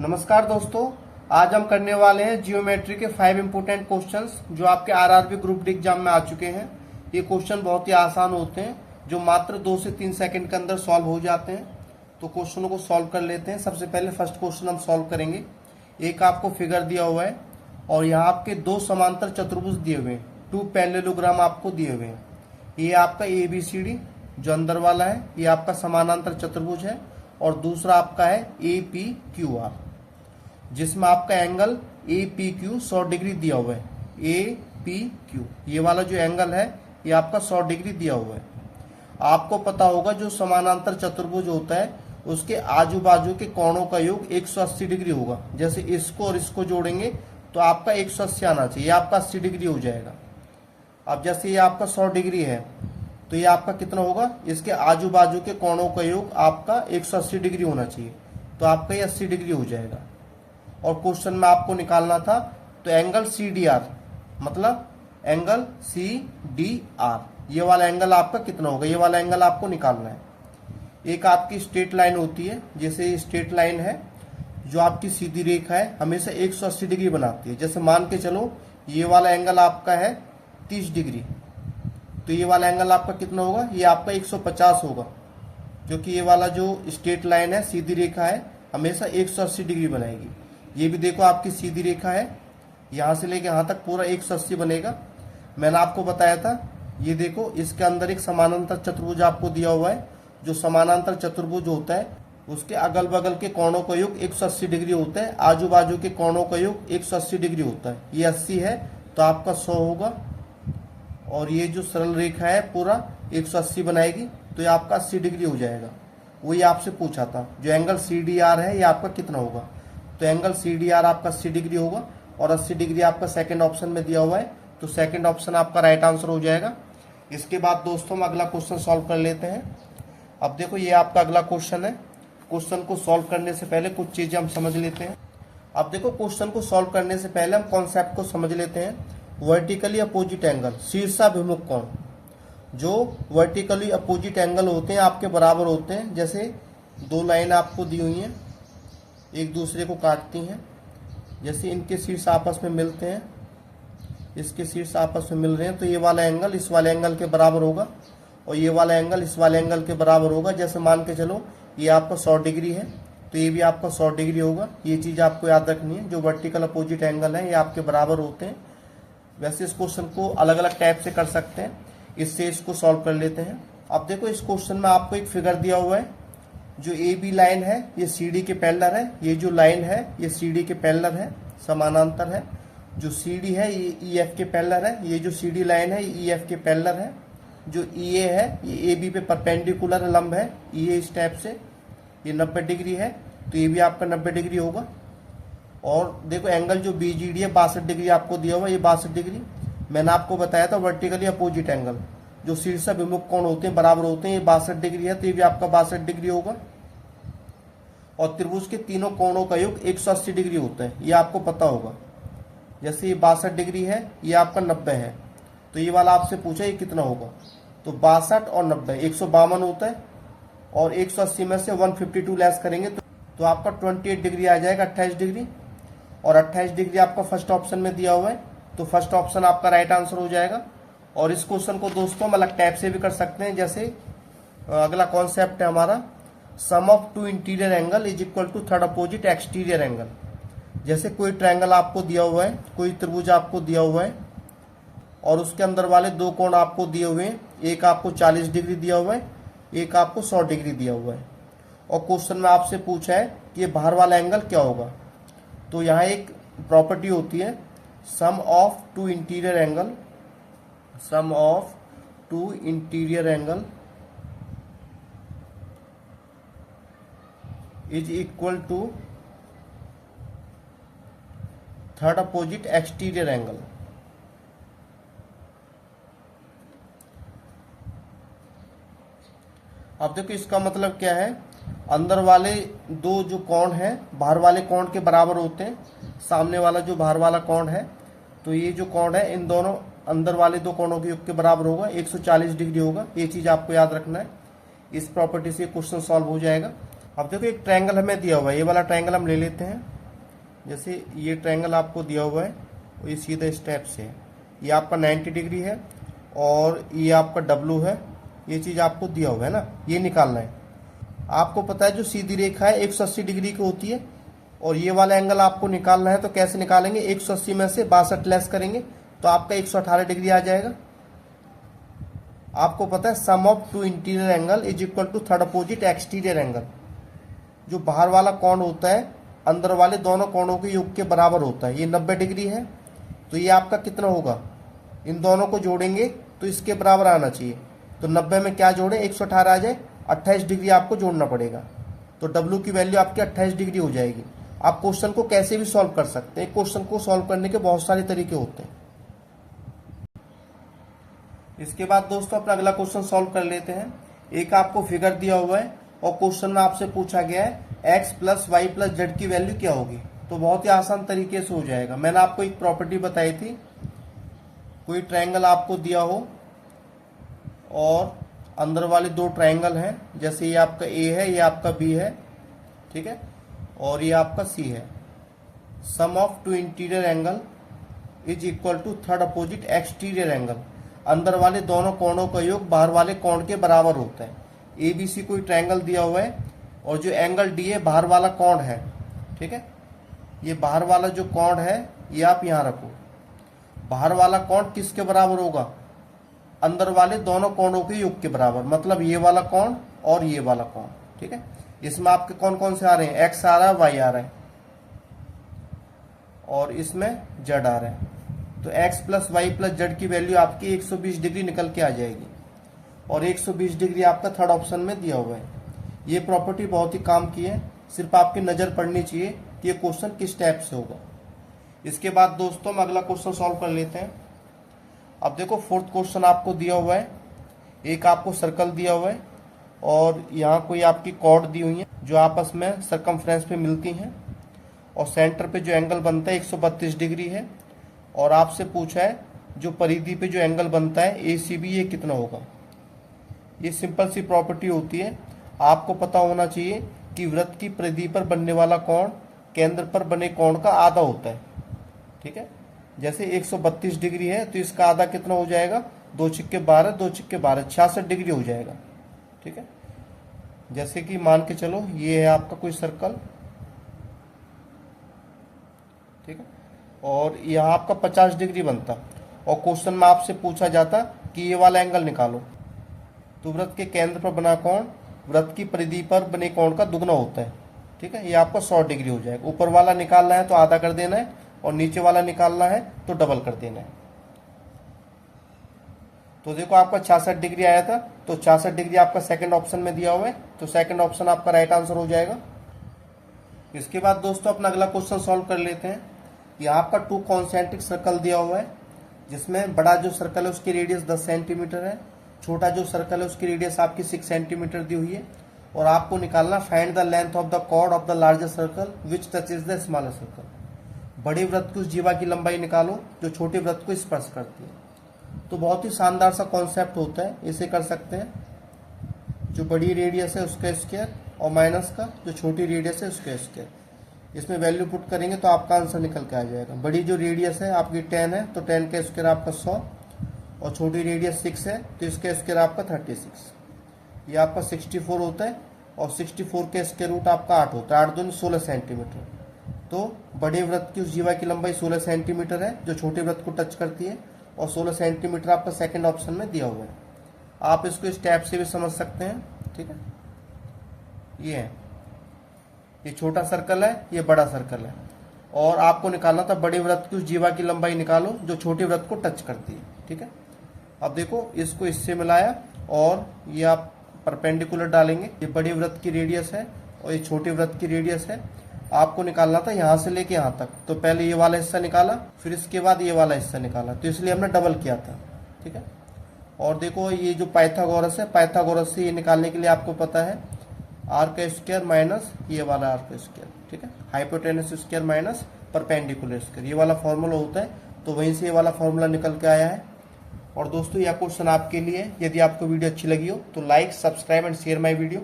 नमस्कार दोस्तों, आज हम करने वाले हैं जियोमेट्री के 5 इम्पोर्टेंट क्वेश्चंस जो आपके आरआरबी ग्रुप डी एग्जाम में आ चुके हैं। ये क्वेश्चन बहुत ही आसान होते हैं जो मात्र 2 से 3 सेकंड के अंदर सॉल्व हो जाते हैं। तो क्वेश्चनों को सॉल्व कर लेते हैं। सबसे पहले फर्स्ट क्वेश्चन हम सॉल्व करेंगे। एक आपको फिगर दिया हुआ है और यहाँ आपके 2 समांतर चतुर्भुज दिए हुए हैं, 2 पैरेललोग्राम आपको दिए हुए हैं। ये आपका ABCD जो अंदर वाला है, ये आपका समानांतर चतुर्भुज है और दूसरा आपका है APQR जिसमें आपका एंगल APQ 100 डिग्री दिया हुआ है। APQ ये वाला जो एंगल है ये आपका 100 डिग्री दिया हुआ है। आपको पता होगा जो समानांतर चतुर्भुज होता है उसके आजू बाजू के कोणों का योग 180 डिग्री होगा। जैसे इसको और इसको जोड़ेंगे तो आपका 180 आना चाहिए, आपका 80 डिग्री हो जाएगा। अब जैसे ये आपका 100 डिग्री है तो ये आपका कितना होगा, इसके आजू बाजू के कोणों का योग आपका 180 डिग्री होना चाहिए, तो आपका ये 80 डिग्री हो जाएगा। और क्वेश्चन में आपको निकालना था तो एंगल CDR मतलब एंगल CDR ये वाला एंगल आपका कितना होगा, ये वाला एंगल आपको निकालना है। एक आपकी स्ट्रेट लाइन होती है, जैसे ये स्ट्रेट लाइन है जो आपकी सीधी रेखा है हमेशा 180 डिग्री बनाती है। जैसे मान के चलो ये वाला एंगल आपका है 30 डिग्री, तो ये वाला एंगल आपका कितना होगा, ये आपका 150 होगा, क्योंकि ये वाला जो स्ट्रेट लाइन है सीधी रेखा है हमेशा 180 डिग्री बनाएगी। ये भी देखो आपकी सीधी रेखा है, यहाँ से लेके यहाँ तक पूरा 180 बनेगा। मैंने आपको बताया था, ये देखो इसके अंदर एक समानांतर चतुर्भुज आपको दिया हुआ है। जो समानांतर चतुर्भुज होता है उसके अगल बगल के कोणों का योग 180 डिग्री होता है, आजू बाजू के कोणों का योग 180 डिग्री होता है। ये 80 है तो आपका 100 होगा, और ये जो सरल रेखा है पूरा 180 बनाएगी तो ये आपका 80 डिग्री हो जाएगा। वही आपसे पूछा था जो एंगल CDR है ये आपका कितना होगा, तो एंगल CDR आपका 80 डिग्री होगा और 80 डिग्री आपका सेकंड ऑप्शन में दिया हुआ है, तो सेकंड ऑप्शन आपका राइट आंसर हो जाएगा। इसके बाद दोस्तों हम अगला क्वेश्चन सॉल्व कर लेते हैं। अब देखो ये आपका अगला क्वेश्चन है। क्वेश्चन को सॉल्व करने से पहले कुछ चीजें हम समझ लेते हैं। अब देखो क्वेश्चन को सॉल्व करने से पहले हम कॉन्सेप्ट को समझ लेते हैं। वर्टिकली अपोजिट एंगल शीर्षाभिमुख कोण, जो वर्टिकली अपोजिट एंगल होते हैं आपके बराबर होते हैं। जैसे 2 लाइन आपको दी हुई हैं, एक दूसरे को काटती हैं, जैसे इनके शीर्ष आपस में मिलते हैं, इसके शीर्ष आपस में मिल रहे हैं, तो ये वाला एंगल इस वाले एंगल के बराबर होगा और ये वाला एंगल इस वाले एंगल के बराबर होगा। जैसे मान के चलो ये आपका 100 डिग्री है तो ये भी आपका 100 डिग्री होगा। ये चीज़ आपको याद रखनी है, जो वर्टिकल अपोजिट एंगल है ये आपके बराबर होते हैं। वैसे इस क्वेश्चन को अलग अलग टाइप से कर सकते हैं, इससे इसको सॉल्व कर लेते हैं। अब देखो इस क्वेश्चन में आपको एक फिगर दिया हुआ है। जो AB लाइन है ये CD के पैरेलल है, ये जो लाइन है ये CD के पैरेलल है, समानांतर है। जो CD है ये EF के पैरेलल है, ये जो CD लाइन है ये EF के पैरेलल है। जो EA है ये AB पे परपेंडिकुलर लंब है, EA इस टाइप से, ये 90 डिग्री है तो ये भी आपका 90 डिग्री होगा। और देखो एंगल जो BGD है 62 डिग्री आपको दिया हुआ है, ये 62 डिग्री। मैंने आपको बताया था वर्टिकली अपोजिट एंगल जो शीर्षाभिमुख कोण होते हैं बराबर होते हैं, ये 62 डिग्री है तो ये भी आपका 62 डिग्री होगा। और त्रिभुज के तीनों कोणों का योग 180 डिग्री होता है, ये आपको पता होगा। जैसे ये 62 डिग्री है, ये आपका 90 है, तो ये वाला आपसे पूछा ये कितना होगा, तो 62 और 90 152 होता है। और 180 में से 152 लेस करेंगे तो आपका 28 डिग्री आ जाएगा, 28 डिग्री। और 28 डिग्री आपका फर्स्ट ऑप्शन में दिया हुआ है, तो फर्स्ट ऑप्शन आपका राइट आंसर हो जाएगा। और इस क्वेश्चन को दोस्तों हम अलग टाइप से भी कर सकते हैं। जैसे अगला कॉन्सेप्ट है हमारा, sum of 2 interior angle is equal to third opposite exterior angle. जैसे कोई ट्रायंगल आपको दिया हुआ है, कोई त्रिभुज आपको दिया हुआ है और उसके अंदर वाले 2 कोण आपको दिए हुए हैं, एक आपको 40 डिग्री दिया हुआ है, एक आपको 100 डिग्री दिया हुआ है। और क्वेश्चन में आपसे पूछा है कि ये बाहर वाला एंगल क्या होगा, तो यहाँ एक प्रॉपर्टी होती है, sum of 2 interior angle, sum of 2 interior angle is equal to third opposite exterior angle. अब देखो इसका मतलब क्या है, अंदर वाले 2 जो कोण हैं बाहर वाले कोण के बराबर होते हैं। सामने वाला जो बाहर वाला कोण है, तो ये जो कोण है इन दोनों अंदर वाले 2 कोणों के योग के बराबर होगा, 140 डिग्री होगा। ये चीज आपको याद रखना है। इस प्रॉपर्टी से क्वेश्चन सॉल्व हो जाएगा। अब देखो एक ट्रायंगल हमें दिया हुआ है, ये वाला ट्रायंगल हम ले लेते हैं। जैसे ये ट्रायंगल आपको दिया हुआ है और ये सीधा स्टेप से है, ये आपका 90 डिग्री है और ये आपका W है, ये चीज़ आपको दिया हुआ है ना, ये निकालना है। आपको पता है जो सीधी रेखा है 180 डिग्री की होती है और ये वाला एंगल आपको निकालना है, तो कैसे निकालेंगे, 180 में से 62 लेस करेंगे तो आपका 118 डिग्री आ जाएगा। आपको पता है sum of two interior angle is equal to third opposite exterior angle. जो बाहर वाला कोण होता है अंदर वाले दोनों कोणों के योग के बराबर होता है। ये 90 डिग्री है तो ये आपका कितना होगा, इन दोनों को जोड़ेंगे तो इसके बराबर आना चाहिए। तो 90 में क्या जोड़े, 118 आ जाए, 28 डिग्री आपको जोड़ना पड़ेगा। तो W की वैल्यू आपकी 28 डिग्री हो जाएगी। आप क्वेश्चन को कैसे भी सॉल्व कर सकते हैं, क्वेश्चन को सॉल्व करने के बहुत सारे तरीके होते हैं। इसके बाद दोस्तों अपना अगला क्वेश्चन सॉल्व कर लेते हैं। एक आपको फिगर दिया हुआ है और क्वेश्चन में आपसे पूछा गया है x plus y plus z की वैल्यू क्या होगी। तो बहुत ही आसान तरीके से हो जाएगा। मैंने आपको एक प्रॉपर्टी बताई थी, कोई ट्रायंगल आपको दिया हो और अंदर वाले दो ट्रायंगल हैं, जैसे ये आपका A है, ये आपका B है, ठीक है, और ये आपका C है। Sum of two interior angle is equal to third opposite exterior angle. अंदर वाले दोनों कोणों का योग बाहर वाले कोण के बराबर होता है। ABC कोई ट्रायंगल दिया हुआ है और जो एंगल D है बाहर वाला कोण है, ठीक है। ये बाहर वाला जो कोण है ये आप यहाँ रखो। बाहर वाला कोण किसके बराबर होगा, अंदर वाले दोनों कोणों के योग के बराबर, मतलब ये वाला कोण और ये वाला कोण, ठीक है। इसमें आपके कौन कौन से आ रहे हैं, x आ रहा है, y आ रहा है और इसमें z आ रहा है। तो x plus y plus z की वैल्यू आपकी 120 डिग्री निकल के आ जाएगी और 120 डिग्री आपका थर्ड ऑप्शन में दिया हुआ है। ये प्रॉपर्टी बहुत ही काम की है, सिर्फ आपकी नज़र पड़नी चाहिए कि ये क्वेश्चन किस टाइप से होगा। इसके बाद दोस्तों हम अगला क्वेश्चन सॉल्व कर लेते हैं। अब देखो फोर्थ क्वेश्चन आपको दिया हुआ है, एक आपको सर्कल दिया हुआ है और यहाँ कोई आपकी कॉर्ड दी हुई है जो आपस में सरकमफ्रेंस पे मिलती हैं और सेंटर पे जो एंगल बनता है 132 डिग्री है और आपसे पूछा है जो परिधि पे जो एंगल बनता है ACB ये कितना होगा। ये सिंपल सी प्रॉपर्टी होती है, आपको पता होना चाहिए कि वृत्त की परिधि पर बनने वाला कोण केंद्र पर बने कोण का आधा होता है, ठीक है। जैसे 132 डिग्री है तो इसका आधा कितना हो जाएगा, 2 छिक्के 12, 2 छिक्के 12, 66 डिग्री हो जाएगा, ठीक है। जैसे कि मान के चलो ये है आपका कोई सर्कल, ठीक है, और यहाँ आपका 50 डिग्री बनता और क्वेश्चन में आपसे पूछा जाता कि ये वाला एंगल निकालो। तो वृत्त के केंद्र पर बना कोण वृत्त की परिधि पर बने कोण का दुगना होता है, ठीक है। ये आपका 100 डिग्री हो जाएगा। ऊपर वाला निकालना है तो आधा कर देना है और नीचे वाला निकालना है तो डबल कर देना है। तो देखो आपका 66 डिग्री आया था, तो 66 डिग्री आपका सेकंड ऑप्शन में दिया हुआ है, तो सेकंड ऑप्शन आपका राइट आंसर हो जाएगा। इसके बाद दोस्तों अपना अगला क्वेश्चन सॉल्व कर लेते हैं। यहाँ आपका 2 कॉन्सेंट्रिक सर्कल दिया हुआ है, जिसमें बड़ा जो सर्कल है उसकी रेडियस 10 सेंटीमीटर है, छोटा जो सर्कल है उसकी रेडियस आपकी 6 सेंटीमीटर दी हुई है और आपको निकालना find the length of the chord of the larger circle which touches the smaller circle. बड़े वृत्त की उस जीवा की लंबाई निकालो जो छोटे वृत्त को स्पर्श करती है। तो बहुत ही शानदार सा कॉन्सेप्ट होता है, इसे कर सकते हैं। जो बड़ी रेडियस है उसका स्क्वायर और माइनस का जो छोटी रेडियस है उसका स्क्वायर, इसमें वैल्यू पुट करेंगे तो आपका आंसर निकल के आ जाएगा। बड़ी जो रेडियस है आपकी 10 है तो 10 का स्क्वायर आपका 100 और छोटी रेडियस 6 है तो इसका स्क्वायर आपका 36, ये आपका 64 होता है और 64 का स्क्वायर रूट आपका 8 होता है, 8 दूनी 16 सेंटीमीटर। तो बड़े वृत्त की उस जीवा की लंबाई 16 सेंटीमीटर है जो छोटे वृत्त को टच करती है और 16 सेंटीमीटर आपका सेकंड ऑप्शन में दिया हुआ है। आप इसको इस टैप से भी समझ सकते हैं, ठीक है। ये है, ये छोटा सर्कल है, ये बड़ा सर्कल है और आपको निकालना था बड़े वृत्त की उस जीवा की लंबाई निकालो जो छोटे वृत्त को टच करती है, ठीक है। अब देखो इसको इससे मिलाया और ये आप परपेंडिकुलर डालेंगे। ये बड़े वृत्त की रेडियस है और ये छोटे वृत्त की रेडियस है। आपको निकालना था यहाँ से लेके यहाँ तक, तो पहले ये वाला हिस्सा निकाला फिर इसके बाद ये वाला हिस्सा निकाला, तो इसलिए हमने डबल किया था, ठीक है। और देखो ये जो पाइथागोरस है, पाइथागोरस से ये निकालने के लिए आपको पता है आर का स्क्वायर माइनस ये वाला आर का स्क्वायर, ठीक है। Hypotenuse square minus perpendicular square, ये वाला फॉर्मूला होता है, तो वहीं से ये वाला फॉर्मूला निकल के आया है। और दोस्तों यह क्वेश्चन आपके लिए, यदि आपको वीडियो अच्छी लगी हो तो like, subscribe and share my video.